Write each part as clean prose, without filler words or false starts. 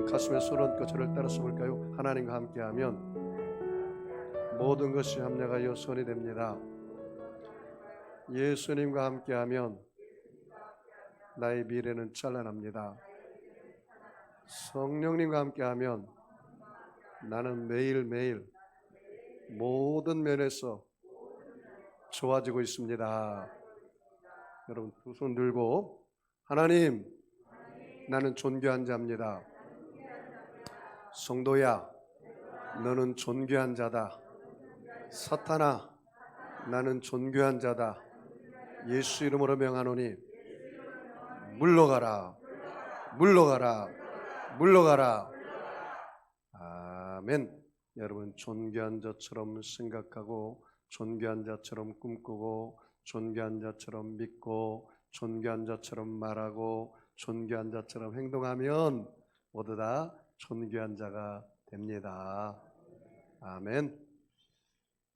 가슴에 손 얹고 저를 따라서 볼까요? 하나님과 함께하면 모든 것이 합력하여 선이 됩니다. 예수님과 함께하면 나의 미래는 찬란합니다. 성령님과 함께하면 나는 매일매일 모든 면에서 좋아지고 있습니다. 여러분 두 손 들고 하나님, 나는 존귀한 자입니다. 성도야, 너는 존귀한 자다. 사탄아, 나는 존귀한 자다. 예수 이름으로 명하노니 물러가라, 물러가라, 물러가라. 아멘. 여러분 존귀한 자처럼 생각하고 존귀한 자처럼 꿈꾸고 존귀한 자처럼 믿고 존귀한 자처럼 말하고 존귀한 자처럼 행동하면 모두 다 존귀한 자가 됩니다. 아멘.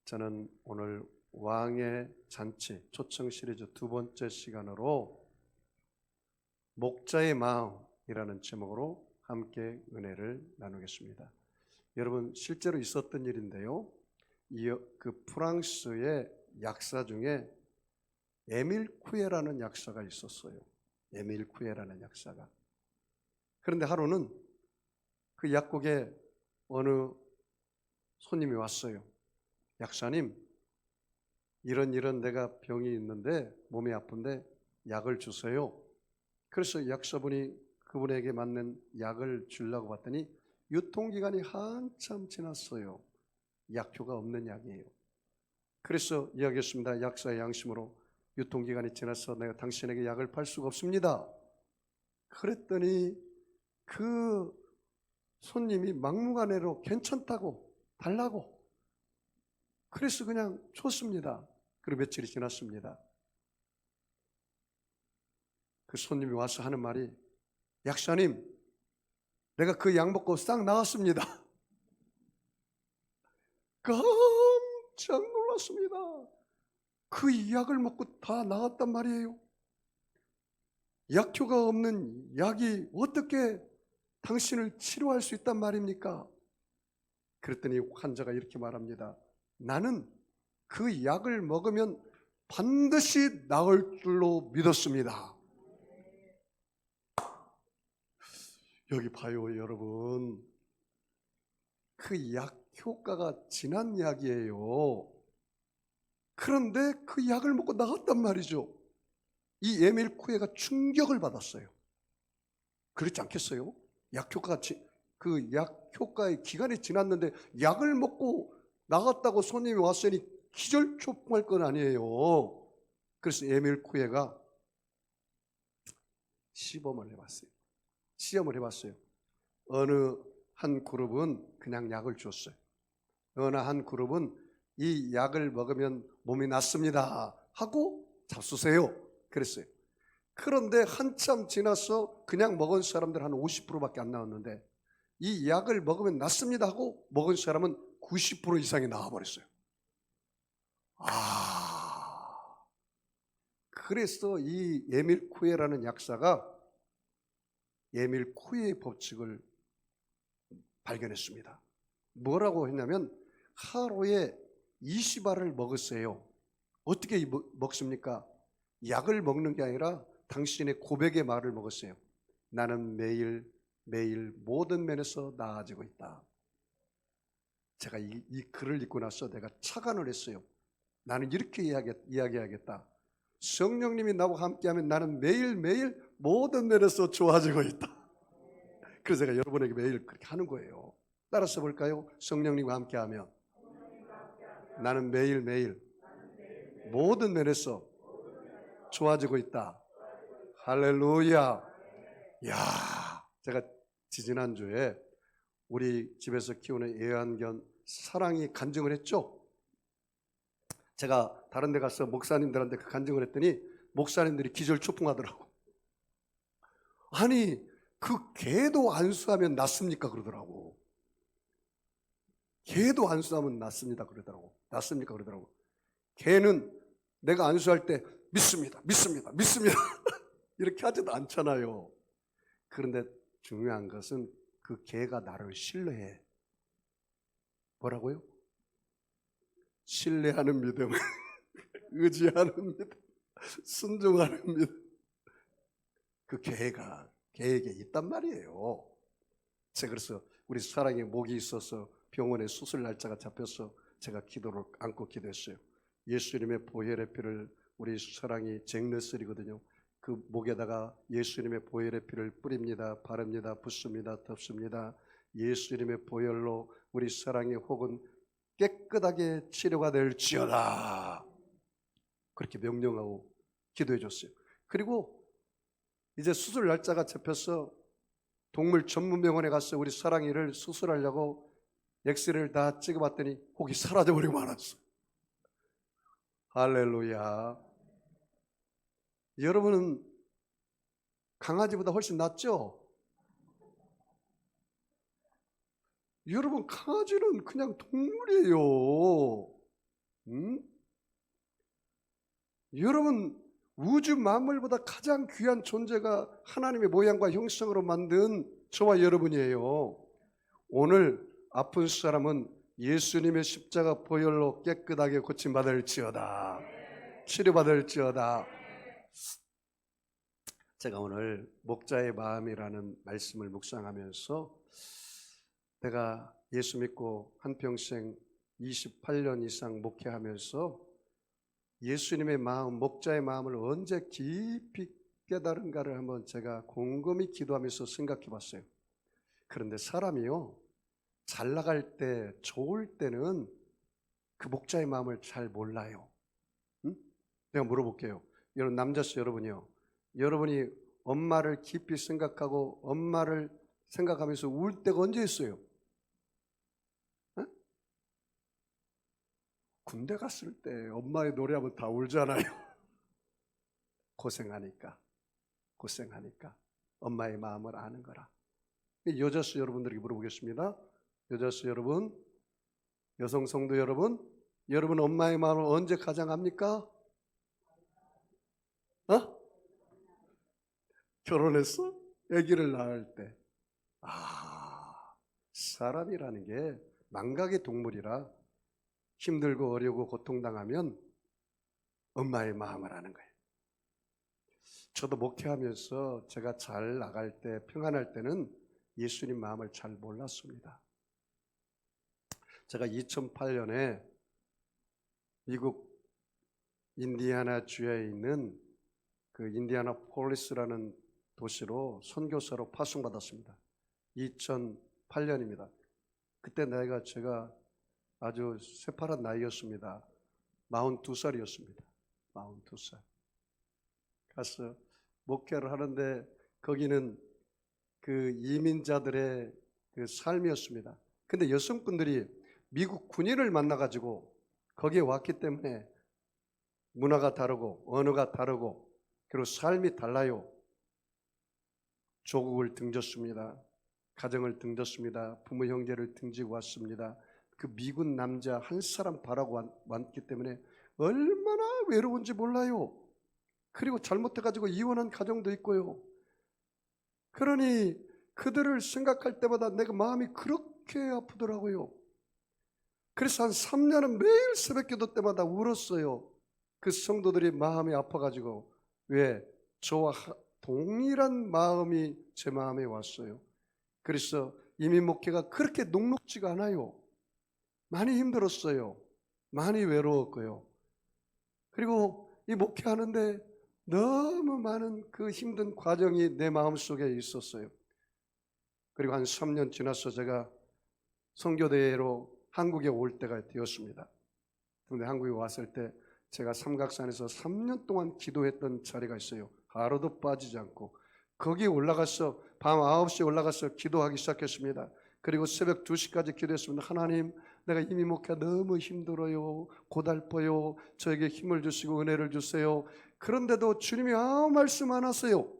저는 오늘 왕의 잔치 초청 시리즈 두 번째 시간으로 목자의 마음이라는 제목으로 함께 은혜를 나누겠습니다. 여러분 실제로 있었던 일인데요. 그 프랑스의 약사 중에 에밀 쿠에라는 약사가 있었어요. 에밀 쿠에라는 약사가. 그런데 하루는 그 약국에 어느 손님이 왔어요. 약사님, 이런 내가 병이 있는데 몸이 아픈데 약을 주세요. 그래서 약사분이 그분에게 맞는 약을 주려고 봤더니 유통기간이 한참 지났어요. 약효가 없는 약이에요. 그래서 이야기했습니다. 약사의 양심으로 유통기간이 지나서 내가 당신에게 약을 팔 수가 없습니다. 그랬더니 그 손님이 막무가내로 괜찮다고 달라고 그래서 그냥 줬습니다. 그리고 며칠이 지났습니다. 그 손님이 와서 하는 말이 약사님, 내가 그 약 먹고 싹 나았습니다. 깜짝 놀랐습니다. 그 약을 먹고 다 나았단 말이에요. 약효가 없는 약이 어떻게 당신을 치료할 수 있단 말입니까? 그랬더니 환자가 이렇게 말합니다. 나는 그 약을 먹으면 반드시 나을 줄로 믿었습니다. 여기 봐요, 여러분. 그 약 효과가 지난 약이에요. 그런데 그 약을 먹고 나갔단 말이죠. 이 에밀 쿠에가 충격을 받았어요. 그렇지 않겠어요? 약 효과가 그 약 효과의 기간이 지났는데 약을 먹고 나갔다고 손님이 왔으니 기절초풍할 건 아니에요. 그래서 에밀 쿠에가 시범을 해봤어요. 시험을 해봤어요. 어느 한 그룹은 그냥 약을 줬어요. 어느 한 그룹은 이 약을 먹으면 몸이 낫습니다 하고 잡수세요. 그랬어요. 그런데 한참 지나서 그냥 먹은 사람들 한 50%밖에 안 나왔는데 이 약을 먹으면 낫습니다 하고 먹은 사람은 90% 이상이 나와버렸어요. 그래서 이 에밀 쿠에라는 약사가 에밀 쿠에의 법칙을 발견했습니다. 뭐라고 했냐면 하루에 20알을 먹으세요. 어떻게 먹습니까? 약을 먹는 게 아니라 당신의 고백의 말을 먹었어요. 나는 매일 모든 면에서 나아지고 있다. 제가 이 글을 읽고 나서 내가 착안을 했어요. 나는 이렇게 이야기하겠다. 성령님이 나와 함께하면 나는 매일매일 모든 면에서 좋아지고 있다. 그래서 제가 여러분에게 매일 그렇게 하는 거예요. 따라서 볼까요? 성령님과 함께하면 나는 매일매일 모든 면에서 좋아지고 있다. 할렐루야. 야, 제가 지지난주에 우리 집에서 키우는 애완견 사랑이 간증을 했죠. 제가 다른 데 가서 목사님들한테 그 간증을 했더니 목사님들이 기절초풍하더라고. 아니, 그 개도 안수하면 낫습니까? 그러더라고. 개도 안수하면 낫습니다. 그러더라고. 낫습니까? 그러더라고. 개는 내가 안수할 때 믿습니다. 이렇게 하지도 않잖아요. 그런데 중요한 것은 그 개가 나를 신뢰해. 뭐라고요? 신뢰하는 믿음, 의지하는 믿음, 순종하는 믿음. 그 개가 개에게 있단 말이에요. 제가 그래서 우리 사랑에 목이 있어서 병원에 수술 날짜가 잡혀서 제가 기도를 안고 기도했어요. 예수님의 보혈의 피를 우리 사랑이 잭네슬이거든요. 그 목에다가 예수님의 보혈의 피를 뿌립니다. 바릅니다. 붓습니다. 덮습니다. 예수님의 보혈로 우리 사랑이 혹은 깨끗하게 치료가 될지어다. 그렇게 명령하고 기도해 줬어요. 그리고 이제 수술 날짜가 잡혀서 동물 전문 병원에 가서 우리 사랑이를 수술하려고 엑스레이를 다 찍어봤더니 혹이 사라져버리고 말았어. 할렐루야. 여러분은 강아지보다 훨씬 낫죠? 여러분, 강아지는 그냥 동물이에요. 여러분, 우주 만물보다 가장 귀한 존재가 하나님의 모양과 형상으로 만든 저와 여러분이에요. 오늘 아픈 사람은 예수님의 십자가 보혈로 깨끗하게 고침받을지어다. 치료받을지어다. 제가 오늘 목자의 마음이라는 말씀을 묵상하면서 내가 예수 믿고 한평생 28년 이상 목회하면서 예수님의 마음, 목자의 마음을 언제 깊이 깨달은가를 한번 제가 곰곰이 기도하면서 생각해 봤어요. 그런데 사람이요, 잘 나갈 때, 좋을 때는 그 목자의 마음을 잘 몰라요. 응? 내가 물어볼게요. 여러분, 남자씨 여러분이요, 여러분이 엄마를 깊이 생각하고 엄마를 생각하면서 울 때가 언제 있어요? 응? 군대 갔을 때 엄마의 노래하면 다 울잖아요. 고생하니까 엄마의 마음을 아는 거라. 여자수 여러분들에게 물어보겠습니다. 여자수 여러분, 여성 성도 여러분, 여러분 엄마의 마음을 언제 가장 압니까? 결혼했어? 아기를 낳을 때. 사람이라는 게 망각의 동물이라 힘들고 어려고 고통당하면 엄마의 마음을 아는 거예요. 저도 목회하면서 제가 잘 나갈 때, 평안할 때는 예수님 마음을 잘 몰랐습니다. 제가 2008년에 미국 인디애나 주에 있는 그 인디애나폴리스라는 도시로 선교사로 파송받았습니다. 2008년입니다. 그때 나이가 제가 아주 새파란 나이였습니다. 42살이었습니다. 42살. 가서 목회를 하는데 거기는 그 이민자들의 그 삶이었습니다. 근데 여성분들이 미국 군인을 만나가지고 거기에 왔기 때문에 문화가 다르고 언어가 다르고 그리고 삶이 달라요. 조국을 등졌습니다. 가정을 등졌습니다. 부모 형제를 등지고 왔습니다. 그 미군 남자 한 사람 바라고 왔기 때문에 얼마나 외로운지 몰라요. 그리고 잘못해가지고 이혼한 가정도 있고요. 그러니 그들을 생각할 때마다 내가 마음이 그렇게 아프더라고요. 그래서 한 3년은 매일 새벽기도 때마다 울었어요. 그 성도들이 마음이 아파가지고. 왜? 저와 동일한 마음이 제 마음에 왔어요. 그래서 이민 목회가 그렇게 녹록지가 않아요. 많이 힘들었어요. 많이 외로웠고요. 그리고 이 목회하는데 너무 많은 그 힘든 과정이 내 마음속에 있었어요. 그리고 한 3년 지나서 제가 선교대회로 한국에 올 때가 되었습니다. 그런데 한국에 왔을 때 제가 삼각산에서 3년 동안 기도했던 자리가 있어요. 하루도 빠지지 않고. 거기에 올라가서 밤 9시에 올라가서 기도하기 시작했습니다. 그리고 새벽 2시까지 기도했습니다. 하나님, 내가 이민 목회 너무 힘들어요. 고달퍼요. 저에게 힘을 주시고 은혜를 주세요. 그런데도 주님이 아무 말씀 안 하세요.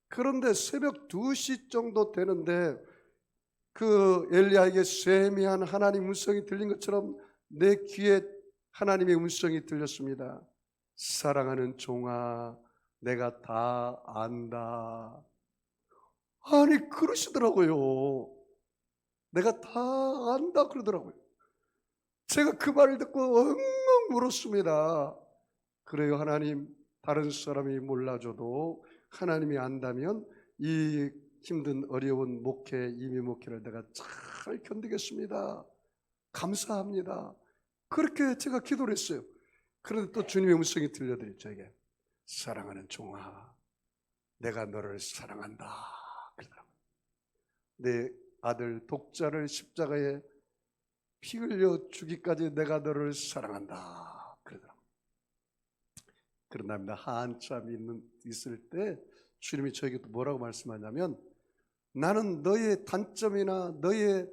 그런데 새벽 2시 정도 되는데 그 엘리야에게 세미한 하나님 음성이 들린 것처럼 내 귀에 하나님의 음성이 들렸습니다. 사랑하는 종아, 내가 다 안다. 아니 그러시더라고요. 내가 다 안다 그러더라고요. 제가 그 말을 듣고 엉엉 울었습니다. 그래요 하나님, 다른 사람이 몰라줘도 하나님이 안다면 이 힘든 어려운 목회, 이미 목회를 내가 잘 견디겠습니다. 감사합니다. 그렇게 제가 기도를 했어요. 그런데 또 주님의 음성이 들려드렸죠. 저에게 사랑하는 종아, 내가 너를 사랑한다 그러더라고요. 내 아들 독자를 십자가에 피 흘려 주기까지 내가 너를 사랑한다 그러더라고요. 그런답니다. 한참 있을 때 주님이 저에게 또 뭐라고 말씀하냐면, 나는 너의 단점이나 너의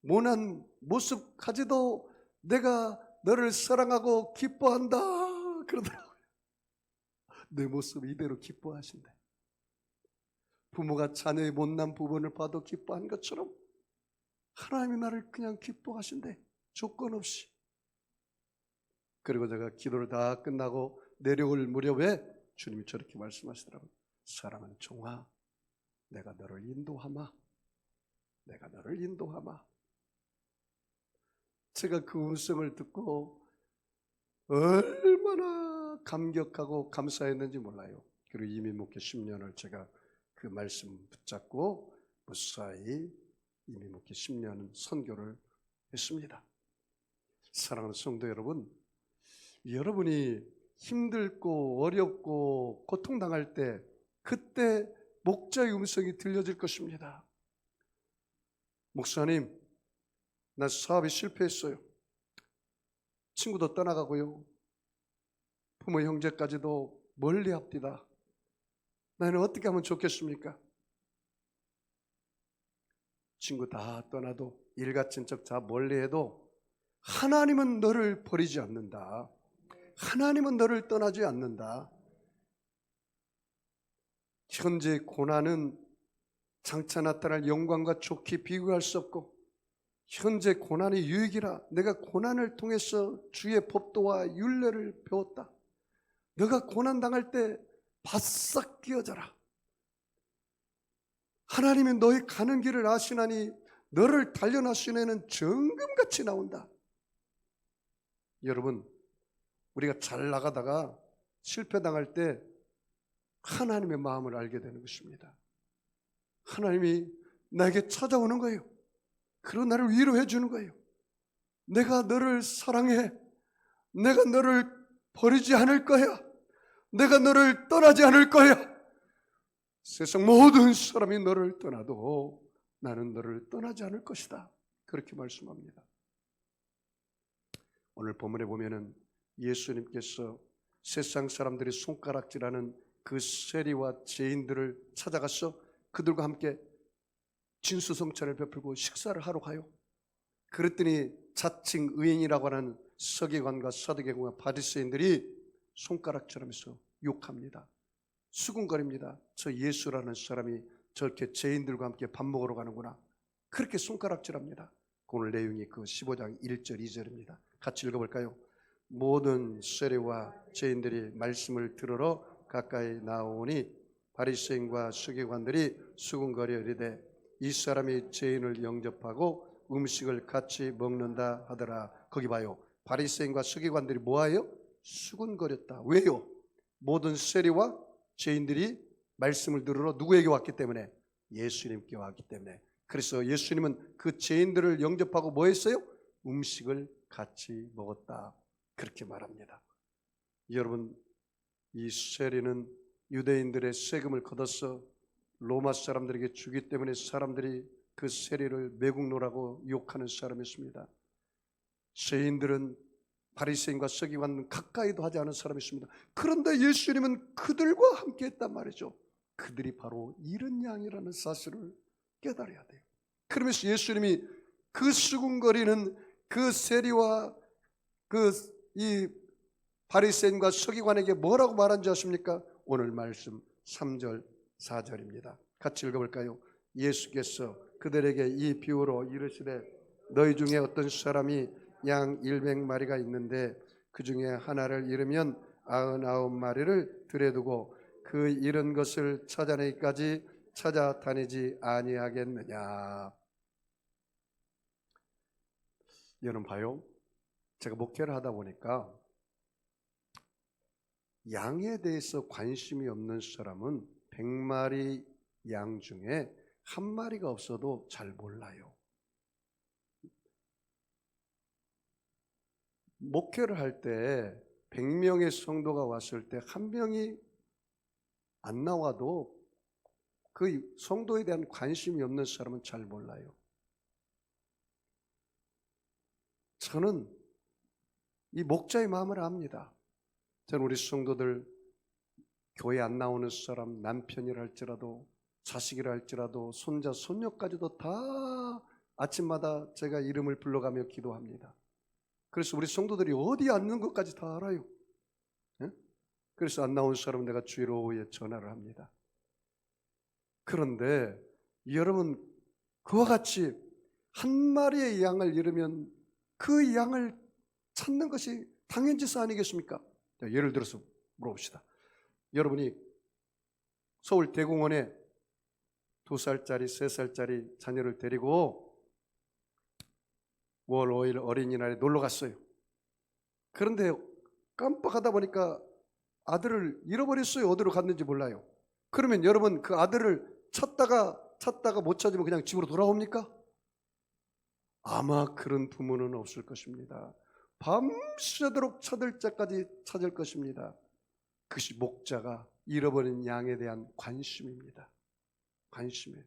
모난 모습 가지도 내가 너를 사랑하고 기뻐한다 그러더라고요. 내 모습 이대로 기뻐하신대. 부모가 자녀의 못난 부분을 봐도 기뻐한 것처럼 하나님이 나를 그냥 기뻐하신대. 조건 없이. 그리고 제가 기도를 다 끝나고 내려올 무렵에 주님이 저렇게 말씀하시더라고요. 사랑하는 종아, 내가 너를 인도하마. 내가 너를 인도하마. 제가 그 음성을 듣고 얼마나 감격하고 감사했는지 몰라요. 그리고 이미 목회 10년을 제가 그 말씀 붙잡고 무사히 이미 목회 10년 선교를 했습니다. 사랑하는 성도 여러분, 여러분이 힘들고 어렵고 고통당할 때 그때 목자의 음성이 들려질 것입니다. 목사님, 나 사업이 실패했어요. 친구도 떠나가고요. 부모 형제까지도 멀리 합디다. 나는 어떻게 하면 좋겠습니까? 친구 다 떠나도 일가친 척 다 멀리해도 하나님은 너를 버리지 않는다. 하나님은 너를 떠나지 않는다. 현재 고난은 장차 나타날 영광과 좋게 비교할 수 없고, 현재 고난이 유익이라. 내가 고난을 통해서 주의 법도와 율례를 배웠다. 너가 고난 당할 때 바싹 끼어져라. 하나님이 너의 가는 길을 아시나니 너를 단련하시는 정금같이 나온다. 여러분, 우리가 잘 나가다가 실패당할 때 하나님의 마음을 알게 되는 것입니다. 하나님이 나에게 찾아오는 거예요. 그리고 나를 위로해 주는 거예요. 내가 너를 사랑해. 내가 너를 버리지 않을 거야. 내가 너를 떠나지 않을 거야. 세상 모든 사람이 너를 떠나도 나는 너를 떠나지 않을 것이다. 그렇게 말씀합니다. 오늘 본문에 보면은 예수님께서 세상 사람들이 손가락질하는 그 세리와 죄인들을 찾아가서 그들과 함께 진수성찬을 베풀고 식사를 하러 가요. 그랬더니 자칭 의인이라고 하는 서기관과 사두개관과 바리새인들이 손가락질하면서 욕합니다. 수군거립니다. 저 예수라는 사람이 저렇게 죄인들과 함께 밥 먹으러 가는구나. 그렇게 손가락질합니다. 오늘 내용이 그 15장 1절 2절입니다. 같이 읽어볼까요? 모든 세리와 죄인들이 말씀을 들으러 가까이 나오니 바리새인과 서기관들이 수군거려 이르되 이 사람이 죄인을 영접하고 음식을 같이 먹는다 하더라. 거기 봐요. 바리새인과 서기관들이 뭐하여? 수군거렸다. 왜요? 모든 세리와 죄인들이 말씀을 들으러 누구에게 왔기 때문에? 예수님께 왔기 때문에. 그래서 예수님은 그 죄인들을 영접하고 뭐 했어요? 음식을 같이 먹었다. 그렇게 말합니다. 여러분, 이 세리는 유대인들의 세금을 걷어서 로마 사람들에게 주기 때문에 사람들이 그 세리를 매국노라고 욕하는 사람이었습니다. 죄인들은 바리새인과 서기관은 가까이도 하지 않은 사람이었습니다. 그런데 예수님은 그들과 함께 했단 말이죠. 그들이 바로 이른 양이라는 사실을 깨달아야 돼요. 그러면서 예수님이 그 수군거리는 그 세리와 이 바리새인과 서기관에게 뭐라고 말한지 아십니까? 오늘 말씀 3절 4절입니다. 같이 읽어볼까요? 예수께서 그들에게 이 비유로 이르시되 너희 중에 어떤 사람이 양 100마리가 있는데 그 중에 하나를 잃으면 99마리를 들여두고 그 잃은 것을 찾아내기까지 찾아다니지 아니하겠느냐. 여러분 봐요. 제가 목회를 하다 보니까 양에 대해서 관심이 없는 사람은 100마리 양 중에 한 마리가 없어도 잘 몰라요. 목회를 할 때 100명의 성도가 왔을 때 한 명이 안 나와도 그 성도에 대한 관심이 없는 사람은 잘 몰라요. 저는 이 목자의 마음을 압니다. 저는 우리 성도들 교회 안 나오는 사람, 남편이라 할지라도 자식이라 할지라도 손자, 손녀까지도 다 아침마다 제가 이름을 불러가며 기도합니다. 그래서 우리 성도들이 어디 앉는 것까지 다 알아요. 예? 그래서 안 나온 사람은 내가 주일 오후에 전화를 합니다. 그런데 여러분, 그와 같이 한 마리의 양을 잃으면 그 양을 찾는 것이 당연지사 아니겠습니까? 예를 들어서 물어봅시다. 여러분이 서울 대공원에 2살짜리, 3살짜리 자녀를 데리고 5월 5일 어린이날에 놀러 갔어요. 그런데 깜빡하다 보니까 아들을 잃어버렸어요. 어디로 갔는지 몰라요. 그러면 여러분 그 아들을 찾다가 못 찾으면 그냥 집으로 돌아옵니까? 아마 그런 부모는 없을 것입니다. 밤새도록 찾을 때까지 찾을 것입니다. 그것이 목자가 잃어버린 양에 대한 관심입니다. 관심이에요.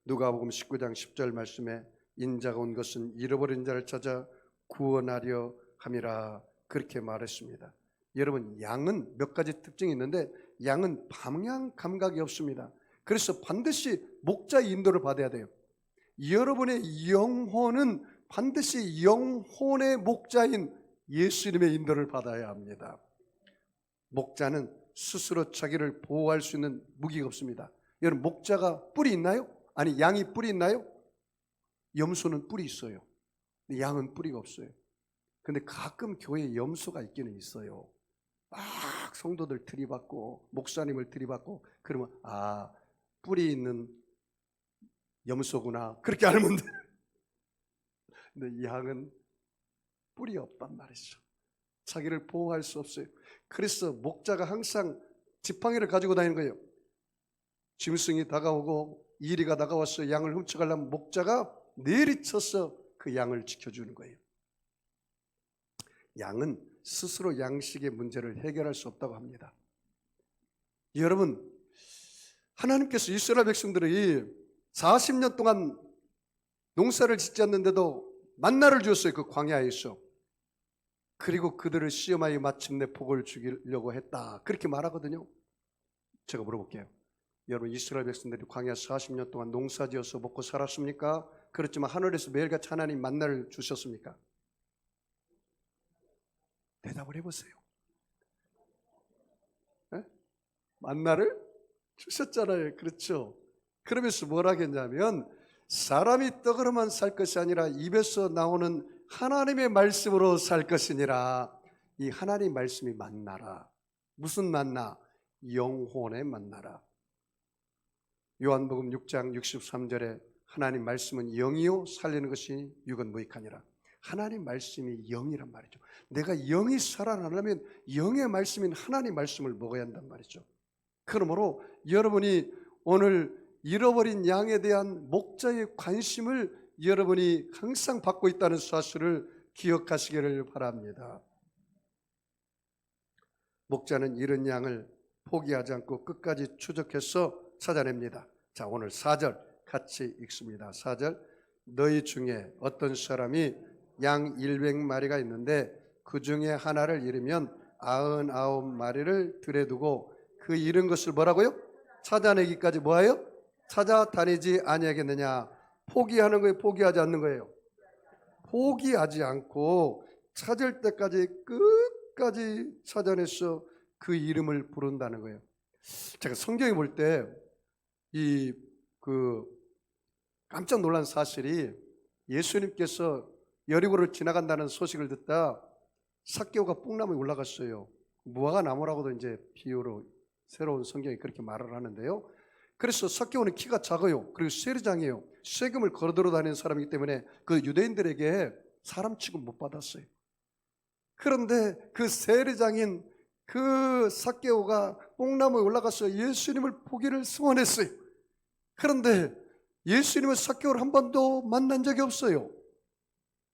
누가복음 19장 10절 말씀에 인자가 온 것은 잃어버린 자를 찾아 구원하려 함이라 그렇게 말했습니다. 여러분, 양은 몇 가지 특징이 있는데 양은 방향 감각이 없습니다. 그래서 반드시 목자의 인도를 받아야 돼요. 여러분의 영혼은 반드시 영혼의 목자인 예수님의 인도를 받아야 합니다. 목자는 스스로 자기를 보호할 수 있는 무기가 없습니다. 여러분, 목자가 뿔이 있나요? 아니, 양이 뿔이 있나요? 염소는 뿔이 있어요. 양은 뿔이 없어요. 근데 가끔 교회에 염소가 있기는 있어요. 막 성도들 들이받고 목사님을 들이받고 그러면 아, 뿔이 있는 염소구나 그렇게 알면 돼. 근데 이 양은 뿔이 없단 말이죠. 자기를 보호할 수 없어요. 그래서 목자가 항상 지팡이를 가지고 다니는 거예요. 짐승이 다가오고 이리가 다가와서 양을 훔쳐가려면 목자가 내리쳐서 그 양을 지켜주는 거예요. 양은 스스로 양식의 문제를 해결할 수 없다고 합니다. 여러분, 하나님께서 이스라엘 백성들이 40년 동안 농사를 짓지 않는데도 만나를 주었어요. 그 광야에서. 그리고 그들을 시험하여 마침내 복을 주려고 했다. 그렇게 말하거든요. 제가 물어볼게요. 여러분, 이스라엘 백성들이 광야 40년 동안 농사지어서 먹고 살았습니까? 그렇지만 하늘에서 매일같이 하나님 만나를 주셨습니까? 대답을 해보세요. 네? 만나를 주셨잖아요. 그렇죠? 그러면서 뭐라 했냐면 사람이 떡으로만 살 것이 아니라 입에서 나오는 하나님의 말씀으로 살 것이니라. 이 하나님 말씀이 만나라. 무슨 만나? 영혼의 만나라. 요한복음 6장 63절에 하나님 말씀은 영이요 살리는 것이 육은 무익하니라. 하나님 말씀이 영이란 말이죠. 내가 영이 살아나려면 영의 말씀인 하나님 말씀을 먹어야 한단 말이죠. 그러므로 여러분이 오늘 잃어버린 양에 대한 목자의 관심을 여러분이 항상 받고 있다는 사실을 기억하시기를 바랍니다. 목자는 잃은 양을 포기하지 않고 끝까지 추적해서 찾아냅니다. 자, 오늘 4절 같이 읽습니다. 4절, 너희 중에 어떤 사람이 양 100마리가 있는데 그 중에 하나를 잃으면 99마리를 들에 두고 그 잃은 것을 뭐라고요? 찾아내기까지 뭐하여? 찾아다니지 아니하겠느냐. 포기하는 거예요? 포기하지 않는 거예요? 포기하지 않고 찾을 때까지 끝까지 찾아내서 그 이름을 부른다는 거예요. 제가 성경에 볼 때 깜짝 놀란 사실이 예수님께서 여리고를 지나간다는 소식을 듣다 삭개오가 뽕나무에 올라갔어요. 무화과 나무라고도 이제 비유로 새로운 성경이 그렇게 말을 하는데요. 그래서 삭개오는 키가 작아요. 그리고 세리장이에요. 세금을 걸어들어 다니는 사람이기 때문에 그 유대인들에게 사람 취급 못 받았어요. 그런데 그 세리장인 그 삭개오가 뽕나무에 올라가서 예수님을 보기를 소원했어요. 그런데 예수님은 삭개오를 한 번도 만난 적이 없어요.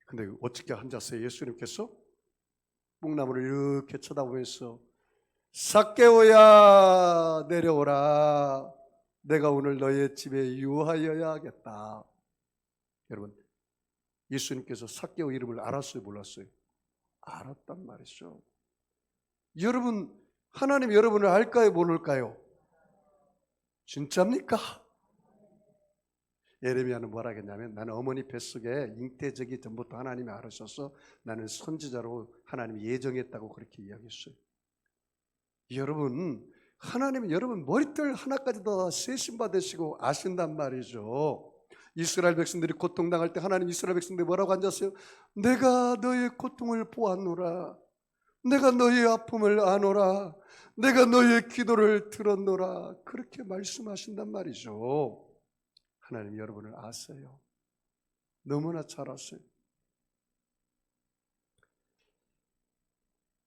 근데 어떻게 앉았어요? 예수님께서 뽕나무를 이렇게 쳐다보면서 삭개오야 내려오라. 내가 오늘 너의 집에 유하여야 하겠다. 여러분, 예수님께서 삭개오 이름을 알았어요? 몰랐어요? 알았단 말이죠. 여러분, 하나님 여러분을 알까요? 모를까요? 진짜입니까? 예레미야는 뭐라 했냐면 나는 어머니 뱃속에 잉태적이 전부터 하나님이 알으셔서 나는 선지자로 하나님이 예정했다고 그렇게 이야기했어요. 여러분, 하나님은 여러분 머리털 하나까지 다 세심받으시고 아신단 말이죠. 이스라엘 백성들이 고통당할 때 하나님 이스라엘 백성들이 뭐라고 앉았어요? 내가 너의 고통을 보았노라. 내가 너의 아픔을 아노라. 내가 너의 기도를 들었노라. 그렇게 말씀하신단 말이죠. 하나님 여러분을 아세요. 너무나 잘 아세요.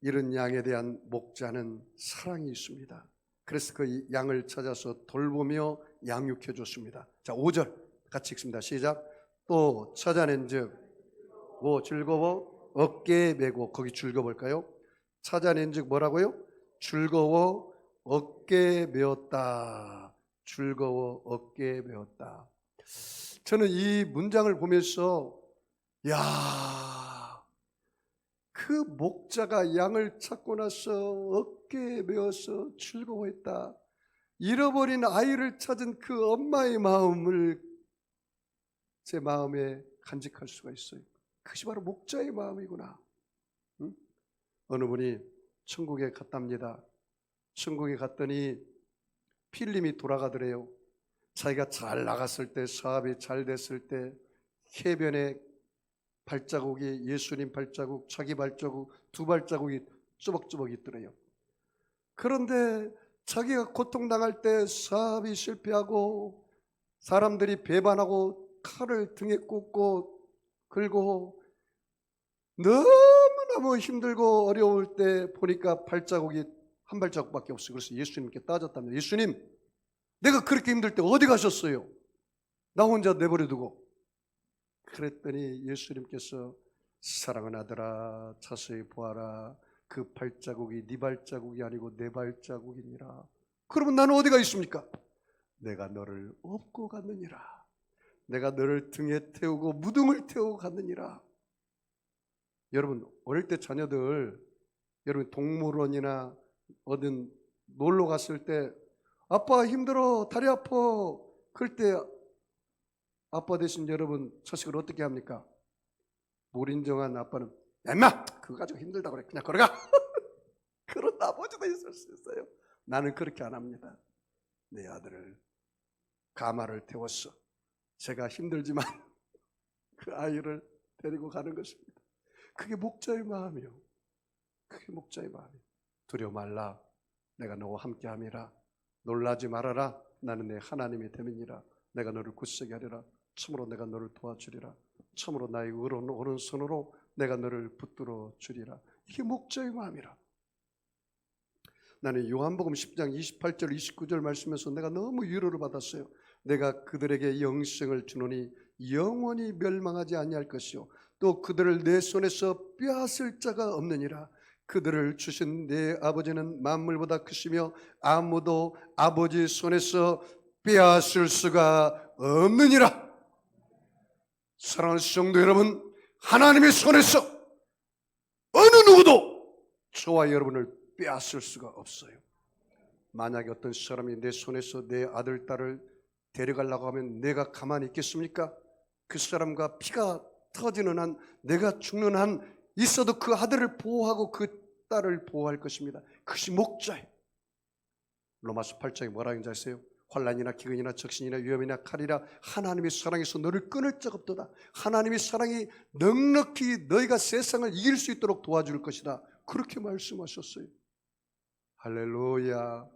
이런 양에 대한 목자는 사랑이 있습니다. 그래서 그 양을 찾아서 돌보며 양육해 줬습니다. 자, 5절 같이 읽습니다. 시작. 또 찾아낸즉 즐거워 어깨에 메고, 거기 즐거울까요? 찾아낸즉 뭐라고요? 즐거워 어깨에 메었다. 즐거워 어깨에 메었다. 저는 이 문장을 보면서 그 목자가 양을 찾고 나서 어깨에 메어서 즐거워했다. 잃어버린 아이를 찾은 그 엄마의 마음을 제 마음에 간직할 수가 있어요. 그것이 바로 목자의 마음이구나. 응? 어느 분이 천국에 갔답니다. 천국에 갔더니 필름이 돌아가더래요. 자기가 잘 나갔을 때, 사업이 잘 됐을 때 해변에 발자국이, 예수님 발자국, 자기 발자국, 두 발자국이 쪼박쪼박 있더래요. 그런데 자기가 고통당할 때 사업이 실패하고 사람들이 배반하고 칼을 등에 꽂고 긁고 너무너무 힘들고 어려울 때 보니까 발자국이 한 발자국밖에 없어요. 그래서 예수님께 따졌답니다. 예수님, 내가 그렇게 힘들 때 어디 가셨어요? 나 혼자 내버려 두고. 그랬더니 예수님께서 사랑하는 아들아, 자세히 보아라. 그 발자국이 네 발자국이 아니고 내 발자국이니라. 그러면 나는 어디가 있습니까? 내가 너를 업고 갔느니라. 내가 너를 등에 태우고 무등을 태우고 갔느니라. 여러분, 어릴 때 자녀들, 여러분 동물원이나 어딘 놀러 갔을 때 아빠 힘들어, 다리 아파. 그럴 때 아빠 대신 여러분 자식을 어떻게 합니까? 무인정한 아빠는 엠마 그거 가지고 힘들다고 그래, 그냥 걸어가. 그런 아버지도 있을 수 있어요. 나는 그렇게 안 합니다. 내 아들을 가마를 태웠어. 제가 힘들지만 그 아이를 데리고 가는 것입니다. 그게 목자의 마음이요. 그게 목자의 마음이요. 두려워 말라. 내가 너와 함께함이라. 놀라지 말아라. 나는 내 하나님의 됨이니라. 내가 너를 굳세게 하리라. 참으로 내가 너를 도와주리라. 참으로 나의 의로운 오른손으로 내가 너를 붙들어 주리라. 이게 목자의 마음이라. 나는 요한복음 10장 28절 29절 말씀에서 내가 너무 위로를 받았어요. 내가 그들에게 영생을 주노니 영원히 멸망하지 아니할 것이요 또 그들을 내 손에서 빼앗을 자가 없느니라. 그들을 주신 내 아버지는 만물보다 크시며 아무도 아버지 손에서 빼앗을 수가 없느니라. 사랑하는 성도 여러분, 하나님의 손에서 어느 누구도 저와 여러분을 빼앗을 수가 없어요. 만약에 어떤 사람이 내 손에서 내 아들, 딸을 데려가려고 하면 내가 가만히 있겠습니까? 그 사람과 피가 터지는 한, 내가 죽는 한 있어도 그 아들을 보호하고 그 딸을 보호할 것입니다. 그것이 목자예요. 로마서 8장에 뭐라 하는지 아세요? 환난이나 기근이나 적신이나 위험이나 칼이라 하나님의 사랑에서 너를 끊을 적 없도다. 하나님의 사랑이 넉넉히 너희가 세상을 이길 수 있도록 도와줄 것이다. 그렇게 말씀하셨어요. 할렐루야.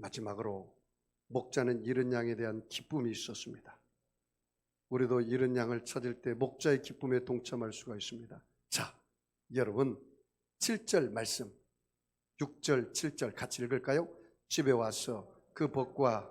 마지막으로 목자는 잃은 양에 대한 기쁨이 있었습니다. 우리도 잃은 양을 찾을 때 목자의 기쁨에 동참할 수가 있습니다. 자, 여러분 7절 말씀 6절 7절 같이 읽을까요? 집에 와서 그 벗과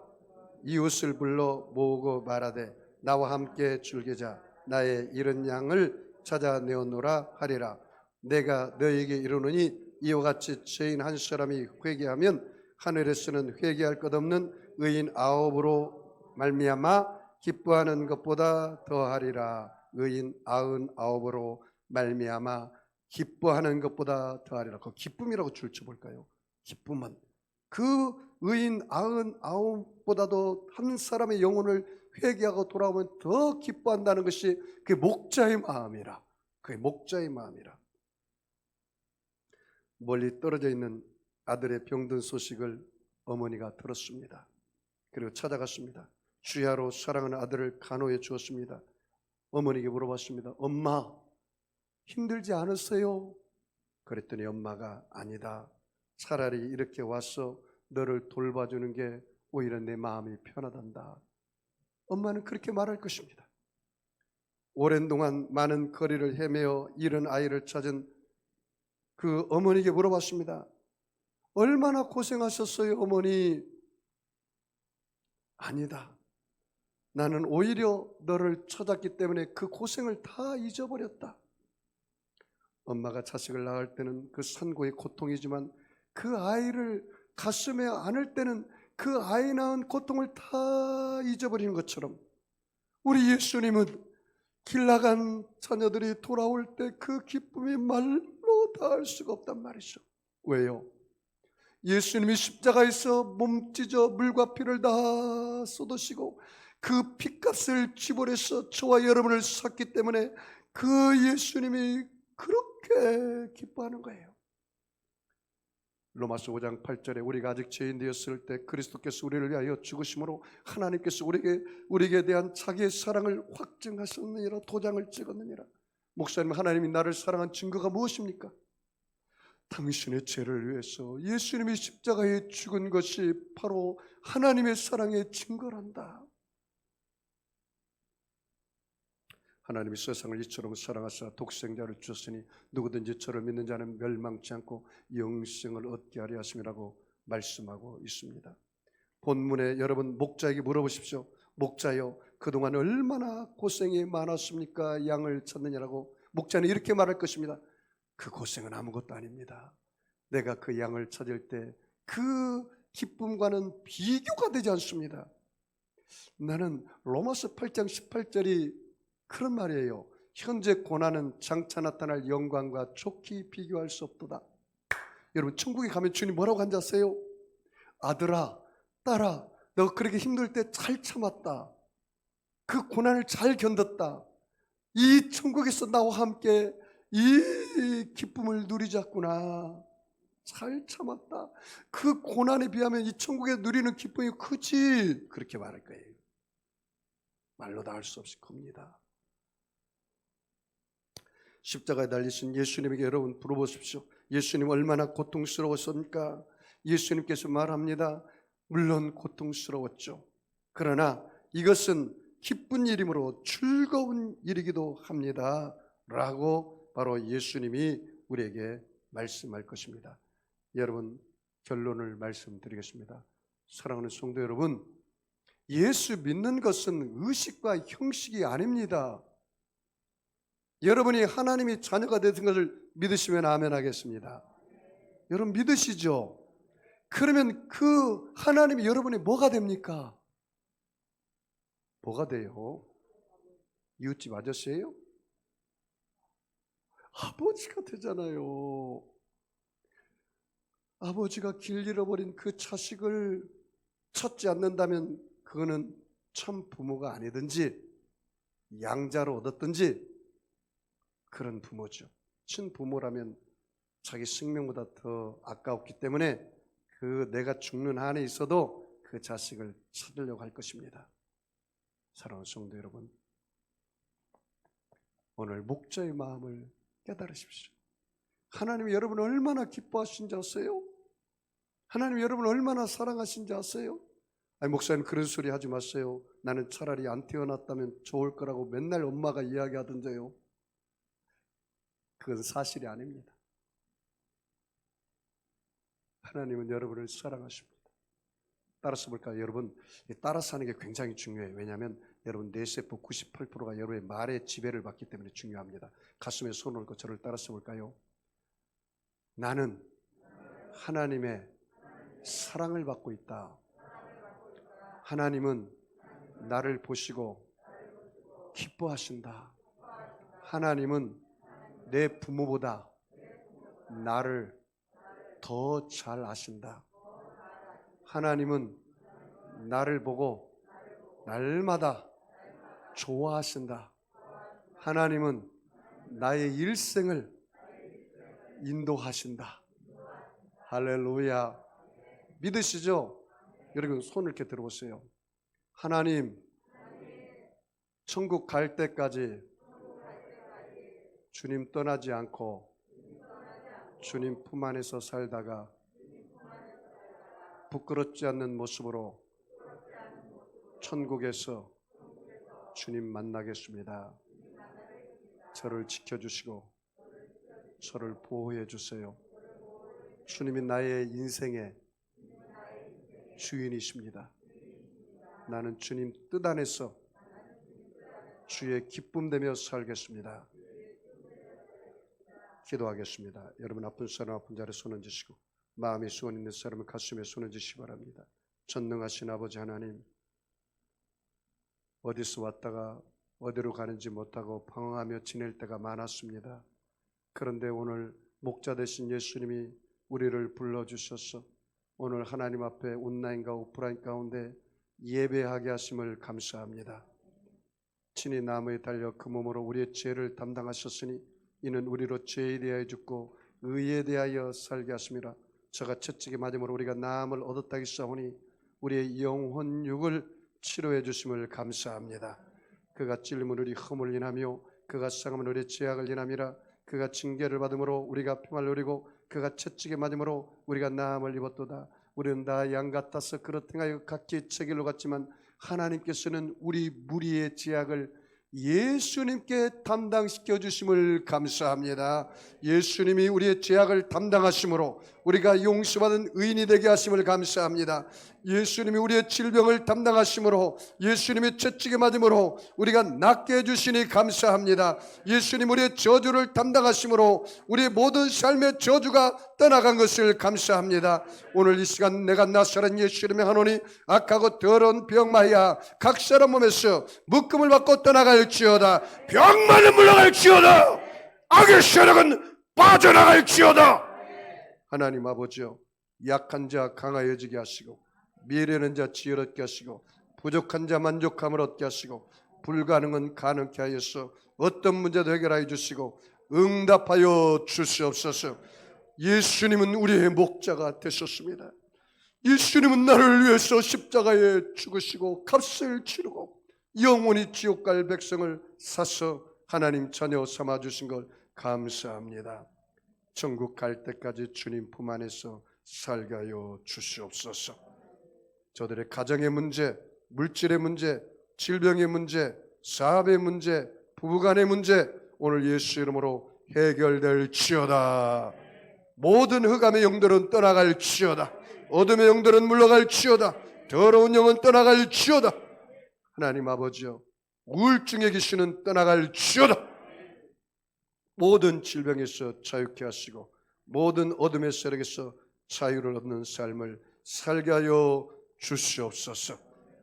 이웃을 불러 모으고 말하되 나와 함께 즐기자. 나의 잃은 양을 찾아내었노라 하리라. 내가 너에게 이르노니 이와 같이 죄인 한 사람이 회개하면 하늘에서는 회개할 것 없는 의인 9으로 말미암아 기뻐하는 것보다 더하리라. 의인 99으로 말미암아 기뻐하는 것보다 더하리라. 그 기쁨이라고 줄쳐볼까요? 기쁨은 그 의인 99보다도 한 사람의 영혼을 회개하고 돌아오면 더 기뻐한다는 것이 그게 목자의 마음이라. 그게 목자의 마음이라. 멀리 떨어져 있는 아들의 병든 소식을 어머니가 들었습니다. 그리고 찾아갔습니다. 주야로 사랑하는 아들을 간호해 주었습니다. 어머니에게 물어봤습니다. 엄마, 힘들지 않으세요? 그랬더니 엄마가 아니다. 차라리 이렇게 와서 너를 돌봐주는 게 오히려 내 마음이 편하단다. 엄마는 그렇게 말할 것입니다. 오랜 동안 많은 거리를 헤매어 잃은 아이를 찾은 그 어머니에게 물어봤습니다. 얼마나 고생하셨어요, 어머니? 아니다. 나는 오히려 너를 찾았기 때문에 그 고생을 다 잊어버렸다. 엄마가 자식을 낳을 때는 그 산고의 고통이지만 그 아이를 가슴에 안을 때는 그 아이 낳은 고통을 다 잊어버리는 것처럼 우리 예수님은 길 나간 자녀들이 돌아올 때 그 기쁨이 말로 닿을 수가 없단 말이죠. 왜요? 예수님이 십자가에서 몸 찢어 물과 피를 다 쏟으시고 그 피값을 지불해서 저와 여러분을 샀기 때문에 그 예수님이 그렇게 기뻐하는 거예요. 로마서 5장 8절에 우리가 아직 죄인 되었을 때 그리스도께서 우리를 위하여 죽으심으로 하나님께서 우리에게 대한 자기의 사랑을 확증하셨느니라. 도장을 찍었느니라. 목사님, 하나님이 나를 사랑한 증거가 무엇입니까? 당신의 죄를 위해서 예수님이 십자가에 죽은 것이 바로 하나님의 사랑의 증거란다. 하나님이 세상을 이처럼 사랑하사 독생자를 주셨으니 누구든지 저를 믿는 자는 멸망치 않고 영생을 얻게 하려 하심이라고 말씀하고 있습니다. 본문에 여러분 목자에게 물어보십시오. 목자여, 그동안 얼마나 고생이 많았습니까? 양을 찾느냐라고. 목자는 이렇게 말할 것입니다. 그 고생은 아무것도 아닙니다. 내가 그 양을 찾을 때 그 기쁨과는 비교가 되지 않습니다. 나는 로마서 8장 18절이 그런 말이에요. 현재 고난은 장차 나타날 영광과 좋게 비교할 수 없도다. 여러분, 천국에 가면 주님 뭐라고 한다세요? 아들아, 딸아, 너 그렇게 힘들 때 잘 참았다. 그 고난을 잘 견뎠다. 이 천국에서 나와 함께 이 기쁨을 누리자꾸나. 잘 참았다. 그 고난에 비하면 이 천국에 누리는 기쁨이 크지. 그렇게 말할 거예요. 말로 다 할 수 없이 큽니다. 십자가에 달리신 예수님에게 여러분 물어보십시오. 예수님 얼마나 고통스러웠습니까? 예수님께서 말합니다. 물론 고통스러웠죠. 그러나 이것은 기쁜 일이므로 즐거운 일이기도 합니다. 라고 바로 예수님이 우리에게 말씀할 것입니다. 여러분, 결론을 말씀드리겠습니다. 사랑하는 성도 여러분, 예수 믿는 것은 의식과 형식이 아닙니다. 여러분이 하나님이 자녀가 되신 것을 믿으시면 아멘 하겠습니다. 여러분 믿으시죠? 그러면 그 하나님이 여러분이 뭐가 됩니까? 뭐가 돼요? 이웃집 아저씨예요? 아버지가 되잖아요. 아버지가 길 잃어버린 그 자식을 찾지 않는다면 그거는 참 부모가 아니든지 양자로 얻었든지 그런 부모죠. 친부모라면 자기 생명보다 더 아까웠기 때문에 그 내가 죽는 한에 있어도 그 자식을 찾으려고 할 것입니다. 사랑하는 성도 여러분, 오늘 목자의 마음을 깨달으십시오. 하나님이 여러분을 얼마나 기뻐하신지 아세요? 하나님 여러분 얼마나 사랑하신지 아세요? 아니 목사님 그런 소리 하지 마세요. 나는 차라리 안 태어났다면 좋을 거라고 맨날 엄마가 이야기하던데요. 그건 사실이 아닙니다. 하나님은 여러분을 사랑하십니다. 따라서 볼까요? 여러분, 따라서 하는 게 굉장히 중요해요. 왜냐하면 여러분 뇌세포 98%가 여러분의 말에 지배를 받기 때문에 중요합니다. 가슴에 손을 얹고 저를 따라서 볼까요? 나는 하나님의 사랑을 받고 있다. 하나님은 나를 보시고 기뻐하신다. 하나님은 내 부모보다 나를 더 잘 아신다. 하나님은 나를 보고 날마다 좋아하신다. 하나님은 나의 일생을 인도하신다. 할렐루야. 믿으시죠? 여러분 손을 이렇게 들어보세요. 하나님, 천국 갈 때까지 주님 떠나지 않고 주님 품 안에서 살다가 부끄럽지 않는 모습으로 천국에서 주님 만나겠습니다. 저를 지켜주시고 저를 보호해 주세요. 주님이 나의 인생의 주인이십니다. 나는 주님 뜻 안에서 주의 기쁨 되며 살겠습니다. 기도하겠습니다. 여러분 아픈 사람 아픈 자리에 손 얹으시고 마음에 소원 있는 사람은 가슴에 손 얹으시기 바랍니다. 전능하신 아버지 하나님, 어디서 왔다가 어디로 가는지 못하고 방황하며 지낼 때가 많았습니다. 그런데 오늘 목자 되신 예수님이 우리를 불러주셔서 오늘 하나님 앞에 온라인과 오프라인 가운데 예배하게 하심을 감사합니다. 친히 나무에 달려 그 몸으로 우리의 죄를 담당하셨으니 이는 우리로 죄에 대하여 죽고 의에 대하여 살게 하심이라. 저가 채찍에 맞음으로 우리가 나음을 얻었다 했사오니 우리의 영혼 육을 치료해 주심을 감사합니다. 그가 찔림을 우리 흠을 인하며 그가 상함을 우리 죄악을 인함이라. 그가 징계를 받음으로 우리가 평안을 누리고 그가 채찍에 맞음으로 우리가 나음을 입었도다. 우리는 다 양 같아서 그릇 행하여 각기 채길로 갔지만 하나님께서는 우리 무리의 죄악을 예수님께 담당시켜 주심을 감사합니다. 예수님이 우리의 죄악을 담당하심으로 우리가 용서받은 의인이 되게 하심을 감사합니다. 예수님이 우리의 질병을 담당하심으로 예수님이 채찍에 맞음으로 우리가 낫게 해주시니 감사합니다. 예수님 우리의 저주를 담당하심으로 우리의 모든 삶의 저주가 떠나간 것을 감사합니다. 오늘 이 시간 내가 나사렛 예수님의 하노니 악하고 더러운 병마야 각 사람 몸에서 묶음을 받고 떠나갈지어다. 병만은 물러갈지어다. 악의 세력은 빠져나갈지어다. 하나님 아버지여, 약한 자 강하여지게 하시고 미련한 자 지혜롭게 하시고 부족한 자 만족함을 얻게 하시고 불가능은 가능케 하여서 어떤 문제도 해결하여 주시고 응답하여 주시옵소서. 예수님은 우리의 목자가 되셨습니다. 예수님은 나를 위해서 십자가에 죽으시고 값을 치르고 영원히 지옥 갈 백성을 사서 하나님 자녀 삼아 주신 걸 감사합니다. 천국 갈 때까지 주님 품 안에서 살게 하여 주시옵소서. 저들의 가정의 문제, 물질의 문제, 질병의 문제, 사업의 문제, 부부간의 문제 오늘 예수 이름으로 해결될지어다. 모든 흑암의 영들은 떠나갈지어다. 어둠의 영들은 물러갈지어다. 더러운 영은 떠나갈지어다. 하나님 아버지여, 우울증의 귀신은 떠나갈지어다. 모든 질병에서 자유케 하시고 모든 어둠의 세력에서 자유를 얻는 삶을 살게 하여 주시옵소서.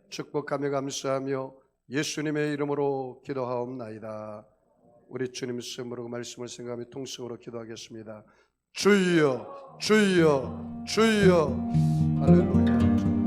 축복하며 감사하며 예수님의 이름으로 기도하옵나이다. 우리 주님 스스로 말씀을 생각하며 통성으로 기도하겠습니다. 주여 주여 주여. 할렐루야.